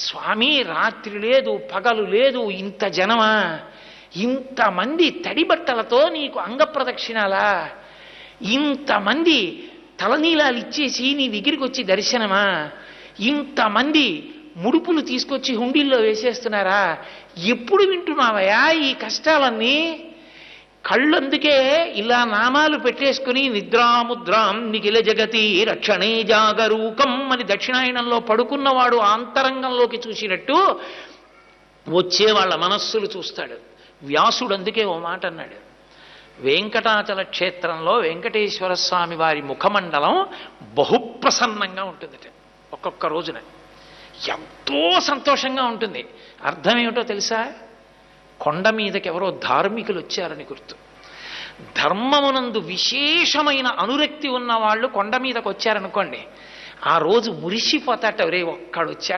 స్వామి రాత్రి లేదు పగలు లేదు, ఇంత జనమా, ఇంతమంది తడి బట్టలతో నీకు అంగప్రదక్షిణాలా, ఇంతమంది తలనీలాలు ఇచ్చేసి నీ దగ్గరికి వచ్చి దర్శనమా, ఇంతమంది ముడుపులు తీసుకొచ్చి హుండీల్లో వేసేస్తున్నారా, ఎప్పుడు వింటున్నావయా ఈ కష్టాలన్నీ? కళ్ళందుకే ఇలా నామాలు పెట్టేసుకుని నిద్రాముద్రాం నిఖిల జగతి రక్షణే జాగరూకం అని దక్షిణాయనంలో పడుకున్నవాడు ఆంతరంగంలోకి చూసినట్టు వచ్చే వాళ్ళ మనస్సులు చూస్తాడు. వ్యాసుడు అందుకే ఓ మాట అన్నాడు, వెంకటాచల క్షేత్రంలో వెంకటేశ్వర స్వామి వారి ముఖమండలం బహుప్రసన్నంగా ఉంటుందట. ఒక్కొక్క రోజున ఎంతో సంతోషంగా ఉంటుంది. అర్థం ఏమిటో తెలుసా? కొండ మీదకి ఎవరో ధార్మికులు వచ్చారని గుర్తు. ధర్మమునందు విశేషమైన అనురక్తి ఉన్న వాళ్ళు కొండ మీదకి వచ్చారనుకోండి, ఆ రోజు మురిసిపోతాట, రే ఒక్కడు వచ్చాడు